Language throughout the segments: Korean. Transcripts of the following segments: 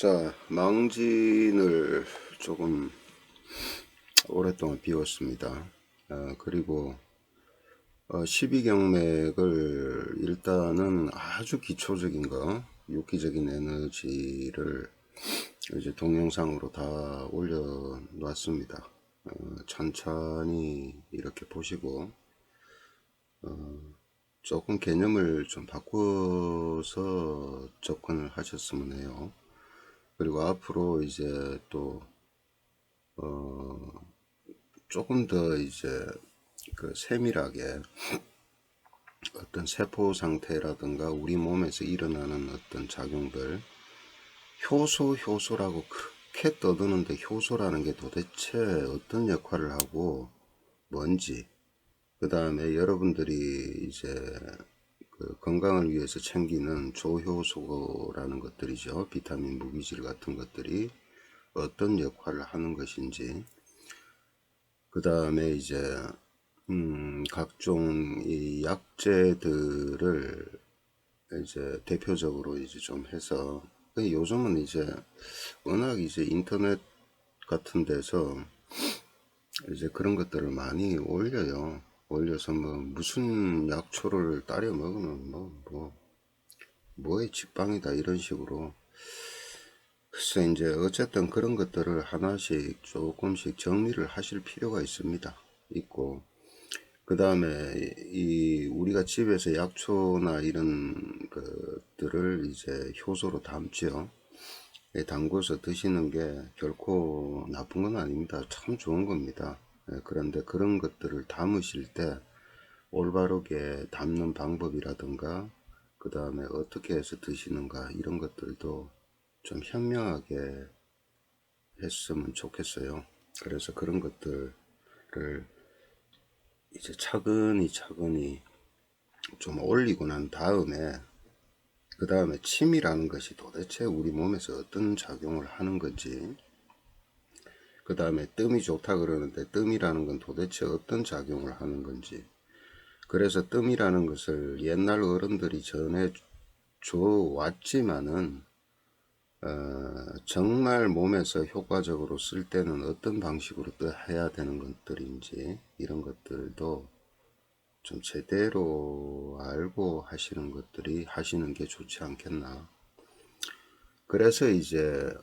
자, 망진을 조금 오랫동안 비웠습니다. 그리고 12경맥을 일단은 아주 기초적인 거, 유기적인 에너지를 이제 동영상으로 다 올려놨습니다. 천천히 이렇게 보시고 조금 개념을 좀 바꿔서 접근을 하셨으면 해요. 그리고 앞으로 이제 또 조금 더 이제 그 세밀하게 어떤 세포 상태라든가 우리 몸에서 일어나는 어떤 작용들, 효소라고 그렇게 떠드는데 효소라는 게 도대체 어떤 역할을 하고 뭔지, 그 다음에 여러분들이 이제 그 건강을 위해서 챙기는 조효소라는 것들이죠. 비타민, 무기질 같은 것들이 어떤 역할을 하는 것인지, 그 다음에 이제 각종 이 약재들을 이제 대표적으로 이제 좀 해서, 요즘은 이제 워낙 이제 인터넷 같은 데서 이제 그런 것들을 많이 올려요. 올려서 뭐 무슨 약초를 따려 먹으면 뭐의 직방이다 이런 식으로. 글쎄 이제 어쨌든 그런 것들을 하나씩 조금씩 정리를 하실 필요가 있고, 그 다음에 이 우리가 집에서 약초나 이런 것들을 이제 효소로 담죠. 담궈서 드시는 게 결코 나쁜 건 아닙니다. 참 좋은 겁니다. 그런데 그런 것들을 담으실 때 올바르게 담는 방법이라든가, 그 다음에 어떻게 해서 드시는가, 이런 것들도 좀 현명하게 했으면 좋겠어요. 그래서 그런 것들을 이제 차근히 좀 올리고 난 다음에, 그 다음에 침이라는 것이 도대체 우리 몸에서 어떤 작용을 하는 건지, 그 다음에 뜸이 좋다 그러는데 뜸이라는 건 도대체 어떤 작용을 하는 건지, 그래서 뜸이라는 것을 옛날 어른들이 전해 줘 왔지만은 정말 몸에서 효과적으로 쓸 때는 어떤 방식으로 또 해야 되는 것들인지, 이런 것들도 좀 제대로 알고 하시는 게 좋지 않겠나. 그래서 이제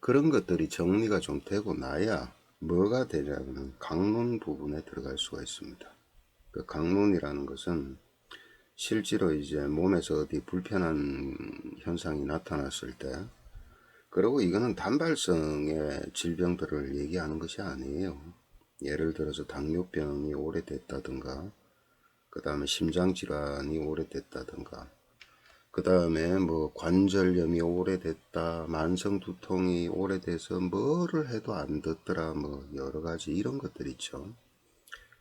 그런 것들이 정리가 좀 되고 나야 뭐가 되냐면 강론 부분에 들어갈 수가 있습니다. 그 강론이라는 것은 실제로 이제 몸에서 어디 불편한 현상이 나타났을 때, 그리고 이거는 단발성의 질병들을 얘기하는 것이 아니에요. 예를 들어서 당뇨병이 오래됐다든가, 그 다음에 심장질환이 오래됐다든가, 그 다음에 뭐 관절염이 오래됐다, 만성두통이 오래돼서 뭐를 해도 안 듣더라, 뭐 여러가지 이런 것들 있죠.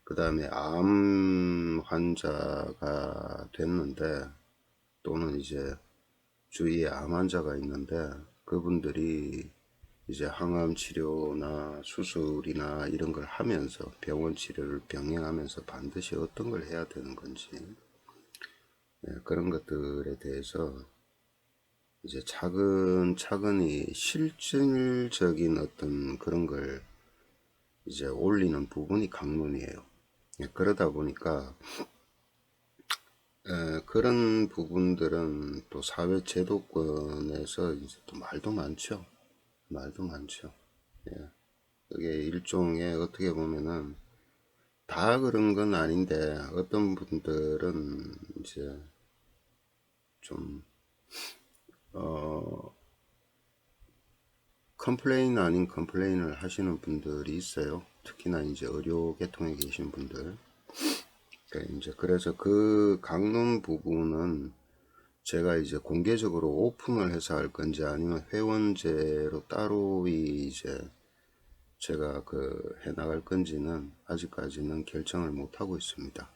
그 다음에 암 환자가 됐는데, 또는 이제 주위에 암 환자가 있는데, 그분들이 이제 항암 치료나 수술이나 이런 걸 하면서 병원 치료를 병행하면서 반드시 어떤 걸 해야 되는 건지, 그런 것들에 대해서 이제 차근차근히 실질적인 어떤 그런 걸 이제 올리는 부분이 강론이에요. 그러다 보니까 그런 부분들은 또 사회 제도권에서 이제 또 말도 많죠. 예. 그게 일종의 어떻게 보면은 다 그런 건 아닌데, 어떤 분들은 이제 좀 컴플레인 아닌 컴플레인을 하시는 분들이 있어요. 특히나 이제 의료 계통에 계신 분들. 이제 그래서 그 강론 부분은 제가 이제 공개적으로 오픈을 해서 할 건지, 아니면 회원제로 따로 이제 제가 해 나갈 건지는 아직까지는 결정을 못 하고 있습니다.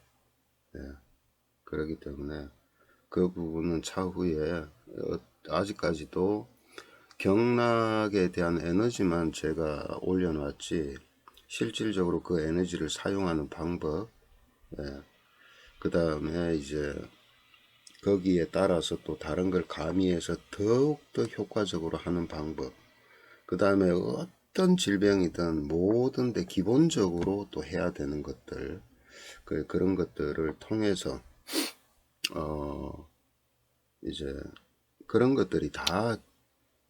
그렇기 때문에 그 부분은 차후에, 아직까지도 경락에 대한 에너지만 제가 올려놨지, 실질적으로 그 에너지를 사용하는 방법, 그 다음에 이제 거기에 따라서 또 다른 걸 가미해서 더욱더 효과적으로 하는 방법, 그 다음에 어떤 질병이든 모든 데 기본적으로 또 해야 되는 것들, 그런 것들을 통해서 이제 그런 것들이 다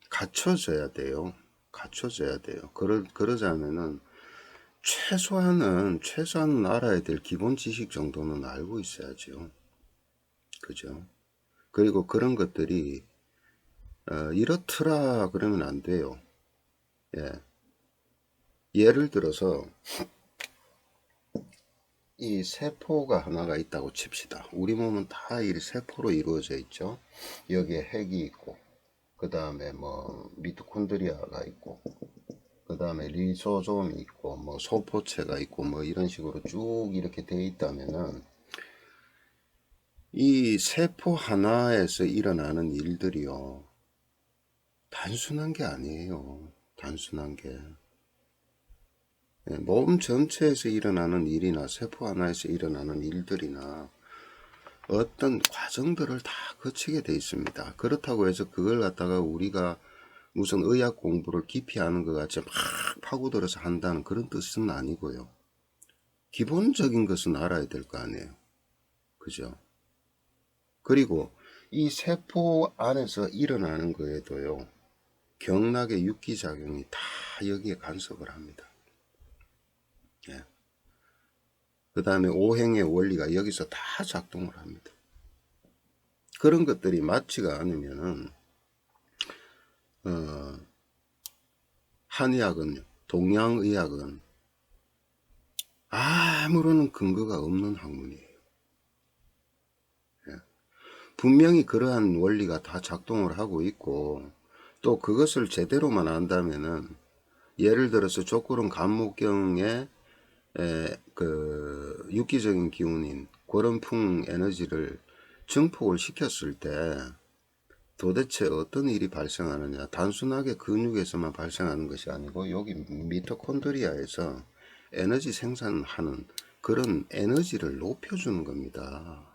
갖춰져야 돼요. 갖춰져야 돼요. 그러자면은 최소한 알아야 될 기본 지식 정도는 알고 있어야죠. 그죠? 그리고 그런 것들이 이렇더라 그러면 안 돼요. 예. 예를 들어서 이 세포가 하나가 있다고 칩시다. 우리 몸은 다 이 세포로 이루어져 있죠. 여기에 핵이 있고, 그 다음에 뭐 미토콘드리아가 있고, 그 다음에 리소솜이 있고, 뭐 소포체가 있고, 뭐 이런 식으로 쭉 이렇게 돼 있다면은 이 세포 하나에서 일어나는 일들이요, 단순한 게 아니에요. 단순한 게. 몸 전체에서 일어나는 일이나 세포 하나에서 일어나는 일들이나 어떤 과정들을 다 거치게 돼 있습니다. 그렇다고 해서 그걸 갖다가 우리가 무슨 의학 공부를 깊이 하는 것 같이 막 파고들어서 한다는 그런 뜻은 아니고요. 기본적인 것은 알아야 될 거 아니에요. 그죠? 그리고 이 세포 안에서 일어나는 거에도요, 경락의 육기작용이 다 여기에 간섭을 합니다. 예. 그 다음에 오행의 원리가 여기서 다 작동을 합니다. 그런 것들이 맞지가 않으면은 한의학은요, 동양의학은 아무런 근거가 없는 학문이에요. 예. 분명히 그러한 원리가 다 작동을 하고 있고, 또 그것을 제대로만 안다면은, 예를 들어서 족구름 간목경의 그 유기적인 기운인 고런풍 에너지를 증폭을 시켰을 때 도대체 어떤 일이 발생하느냐. 단순하게 근육에서만 발생하는 것이 아니고 여기 미토콘드리아에서 에너지 생산하는 그런 에너지를 높여주는 겁니다.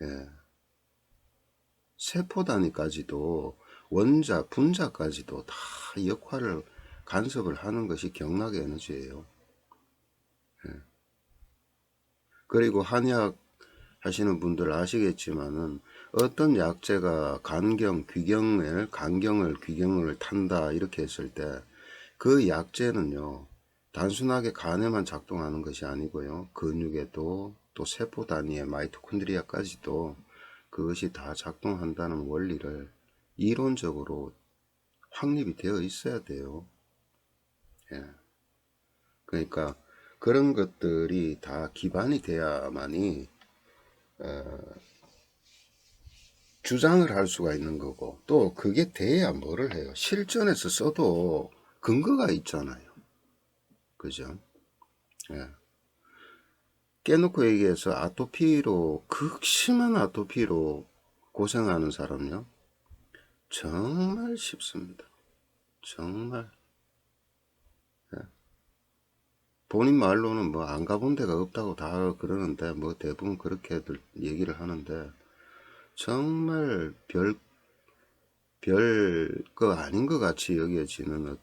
예. 세포 단위까지도 원자, 분자까지도 다 역할을 간섭을 하는 것이 경락의 에너지예요. 예. 그리고 한의학 하시는 분들 아시겠지만은 어떤 약재가 간경을 탄다 이렇게 했을 때 그 약재는요, 단순하게 간에만 작동하는 것이 아니고요, 근육에도 또 세포 단위의 마이토콘드리아까지도 그것이 다 작동한다는 원리를 이론적으로 확립이 되어 있어야 돼요. 예. 그러니까 그런 것들이 다 기반이 돼야만이 주장을 할 수가 있는 거고, 또 그게 돼야 뭐를 해요. 실전에서 써도 근거가 있잖아요. 그죠? 예. 깨놓고 얘기해서 극심한 아토피로 고생하는 사람요, 정말 쉽습니다. 정말. 예. 본인 말로는 뭐 안 가본 데가 없다고 다 그러는데, 뭐 대부분 그렇게들 얘기를 하는데, 정말 별거 아닌 것 같이 여겨지는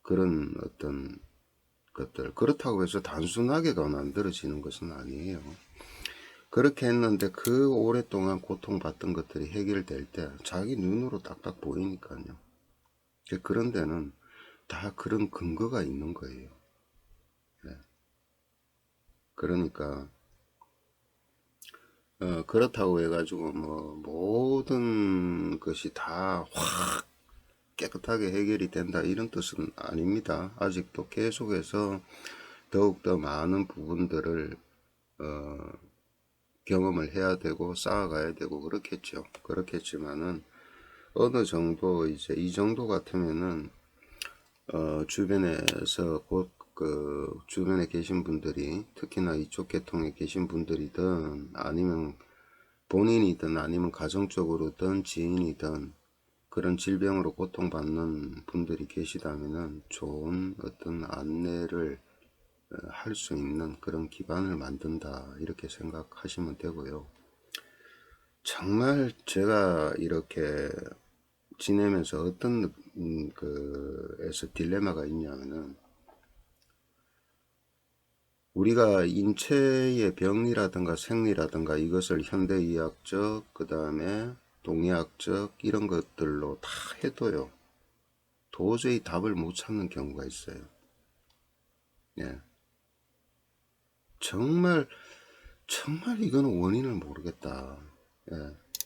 그런 어떤 것들. 그렇다고 해서 단순하게 더 만들어지는 것은 아니에요. 그렇게 했는데 그 오랫동안 고통받던 것들이 해결될 때 자기 눈으로 딱딱 보이니까요. 그런 데는 다 그런 근거가 있는 거예요. 네. 그러니까 그렇다고 해가지고 뭐 모든 것이 다 확 깨끗하게 해결이 된다 이런 뜻은 아닙니다. 아직도 계속해서 더욱더 많은 부분들을 경험을 해야 되고 쌓아가야 되고 그렇겠죠. 그렇겠지만은 어느 정도 이제 이 정도 같으면은 주변에서 주변에 계신 분들이, 특히나 이쪽 계통에 계신 분들이든 아니면 본인이든 아니면 가정적으로든 지인이든 그런 질병으로 고통받는 분들이 계시다면은 좋은 어떤 안내를 할 수 있는 그런 기반을 만든다 이렇게 생각하시면 되고요. 정말 제가 이렇게 지내면서 어떤 에서 딜레마가 있냐면은, 우리가 인체의 병리라든가 생리라든가 이것을 현대의학적, 그 다음에 동의학적 이런 것들로 다 해도요, 도저히 답을 못 찾는 경우가 있어요. 예. 정말 정말 이거는 원인을 모르겠다. 예.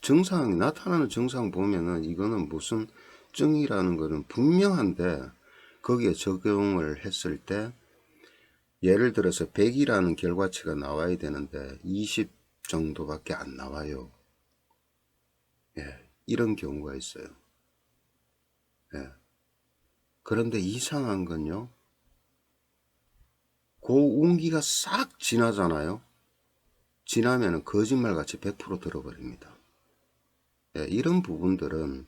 증상, 나타나는 증상 보면은 이거는 무슨 증이라는 거는 분명한데, 거기에 적용을 했을 때 예를 들어서 100이라는 결과치가 나와야 되는데 20 정도밖에 안 나와요. 예. 이런 경우가 있어요. 예. 그런데 이상한 건요, 그 운기가 싹 지나잖아요. 지나면은 거짓말같이 100% 들어버립니다. 예, 이런 부분들은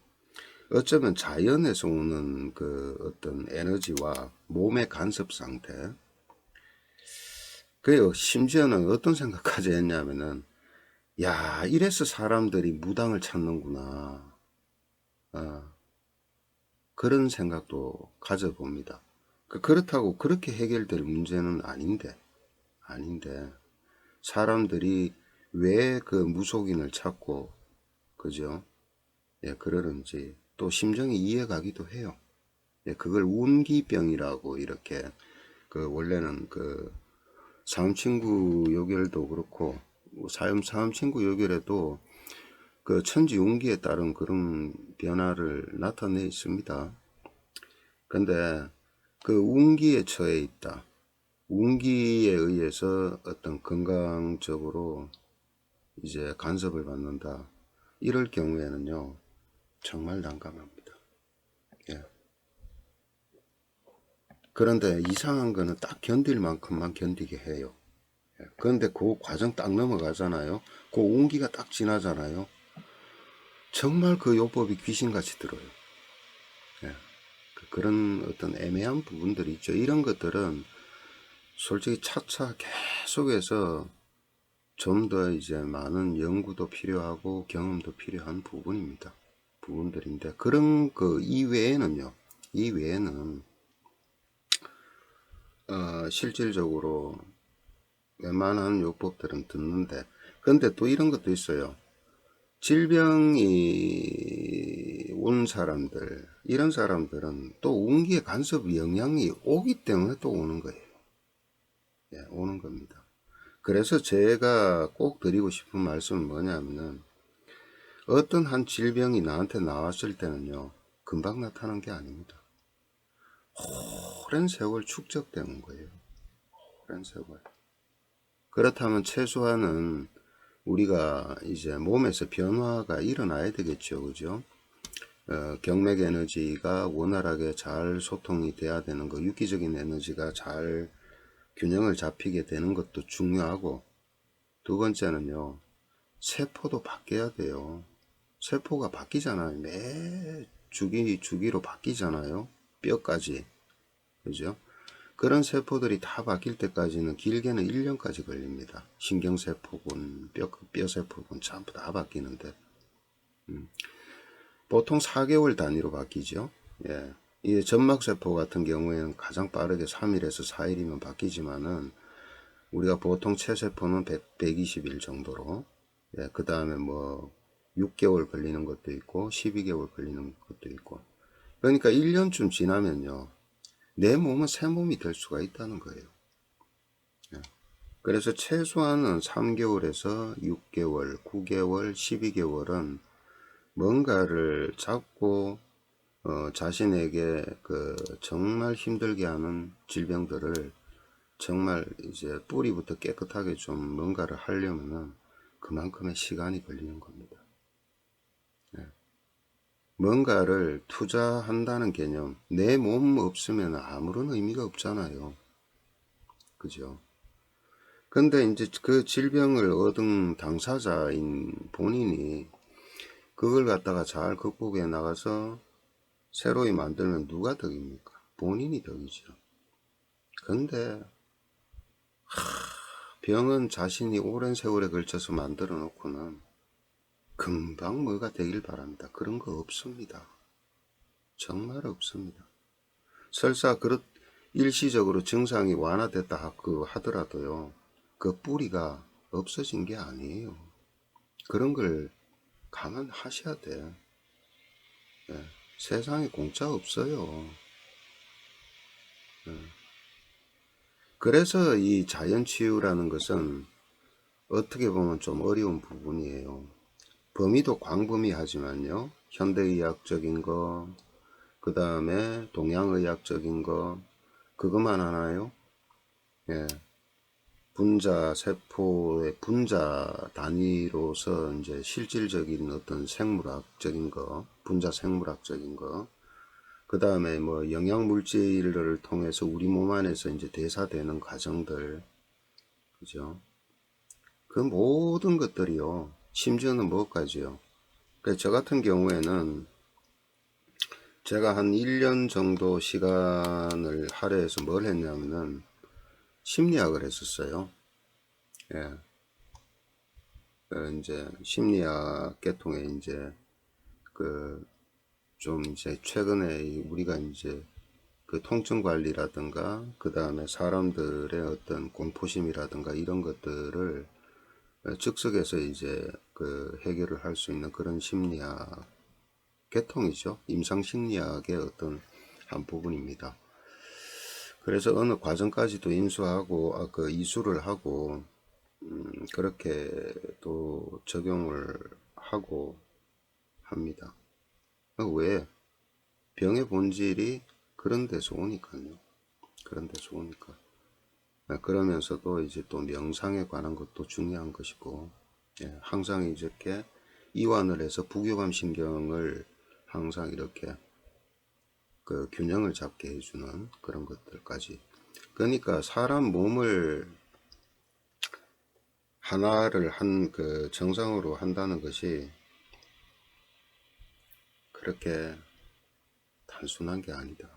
어쩌면 자연에서 오는 그 어떤 에너지와 몸의 간섭 상태. 그리고 심지어는 어떤 생각까지 했냐면은, 야, 이래서 사람들이 무당을 찾는구나. 아, 그런 생각도 가져봅니다. 그렇다고 그렇게 해결될 문제는 아닌데, 사람들이 왜 그 무속인을 찾고, 그죠? 예, 그러는지 또 심정이 이해가기도 해요. 예, 그걸 운기병이라고 이렇게, 원래는 사음친구 요결도 그렇고, 사음친구 요결에도 그 천지 운기에 따른 그런 변화를 나타내 있습니다. 근데 그 운기에 처해 있다. 운기에 의해서 어떤 건강적으로 이제 간섭을 받는다. 이럴 경우에는요, 정말 난감합니다. 예. 그런데 이상한 거는 딱 견딜 만큼만 견디게 해요. 예. 그런데 그 과정 딱 넘어가잖아요. 그 온기가 딱 지나잖아요. 정말 그 요법이 귀신같이 들어요. 예. 그런 어떤 애매한 부분들이 있죠. 이런 것들은 솔직히 차차 계속해서 좀 더 이제 많은 연구도 필요하고 경험도 필요한 부분들인데, 그런 이외에는요, 이외에는 실질적으로 웬만한 요법들은 듣는데, 근데 또 이런 것도 있어요. 질병이 온 사람들, 이런 사람들은 또 운기의 간섭 영향이 오기 때문에 또 오는 거예요. 예, 오는 겁니다. 그래서 제가 꼭 드리고 싶은 말씀은 뭐냐면은, 어떤 한 질병이 나한테 나왔을 때는요, 금방 나타난 게 아닙니다. 오랜 세월 축적되는 거예요. 오랜 세월. 그렇다면 최소한은 우리가 이제 몸에서 변화가 일어나야 되겠죠. 그죠? 경맥 에너지가 원활하게 잘 소통이 돼야 되는 거, 유기적인 에너지가 잘 균형을 잡히게 되는 것도 중요하고, 두 번째는요, 세포도 바뀌어야 돼요. 세포가 바뀌잖아요. 매 주기로 바뀌잖아요. 뼈까지. 그죠? 그런 세포들이 다 바뀔 때까지는 길게는 1년까지 걸립니다. 신경세포군, 뼈세포군 전부 다 바뀌는데. 보통 4개월 단위로 바뀌죠. 예. 이 점막세포 같은 경우에는 가장 빠르게 3일에서 4일이면 바뀌지만은, 우리가 보통 체세포는 120일 정도로, 예, 그 다음에 뭐 6개월 걸리는 것도 있고 12개월 걸리는 것도 있고, 그러니까 1년쯤 지나면요, 내 몸은 새 몸이 될 수가 있다는 거예요. 예. 그래서 최소한은 3개월에서 6개월, 9개월, 12개월은 뭔가를 잡고 자신에게 정말 힘들게 하는 질병들을 정말 이제 뿌리부터 깨끗하게 좀 뭔가를 하려면은 그만큼의 시간이 걸리는 겁니다. 예. 뭔가를 투자한다는 개념, 내 몸 없으면 아무런 의미가 없잖아요. 그죠? 근데 이제 그 질병을 얻은 당사자인 본인이 그걸 갖다가 잘 극복해 나가서 새로이 만들면 누가 덕입니까? 본인이 덕이죠. 근데 병은 자신이 오랜 세월에 걸쳐서 만들어 놓고는 금방 뭐가 되길 바랍니다. 그런 거 없습니다. 정말 없습니다. 설사 일시적으로 증상이 완화됐다 하더라도요, 그 뿌리가 없어진 게 아니에요. 그런 걸 감안하셔야 돼. 예, 세상에 공짜 없어요. 그래서 이 자연치유라는 것은 어떻게 보면 좀 어려운 부분이에요. 범위도 광범위하지만요, 현대의학적인 거, 그 다음에 동양의학적인 거, 그것만 하나요? 예, 분자 세포의 분자 단위로서 이제 실질적인 어떤 생물학적인 거, 분자 생물학적인 거, 그 다음에 뭐 영양 물질을 통해서 우리 몸 안에서 이제 대사되는 과정들, 그죠? 그 모든 것들이요. 심지어는 뭐까지요? 그래서 저 같은 경우에는 제가 한 1년 정도 시간을 할애해서 뭘 했냐면은 심리학을 했었어요. 예. 이제 심리학 계통에 이제 그 좀 이제 최근에 우리가 이제 그 통증 관리라든가 그 다음에 사람들의 어떤 공포심이라든가 이런 것들을 즉석에서 이제 그 해결을 할 수 있는 그런 심리학 계통이죠. 임상 심리학의 어떤 한 부분입니다. 그래서 어느 과정까지도 인수하고 그 이수를 하고 그렇게 또 적용을 하고 합니다. 왜? 병의 본질이 그런 데서 오니까요. 그런 데서 오니까. 그러면서도 이제 또 명상에 관한 것도 중요한 것이고, 예, 항상 이렇게 이완을 해서 부교감 신경을 항상 이렇게 그 균형을 잡게 해주는 그런 것들까지. 그러니까 사람 몸을 하나를 그 정상으로 한다는 것이 그렇게 단순한 게 아니다.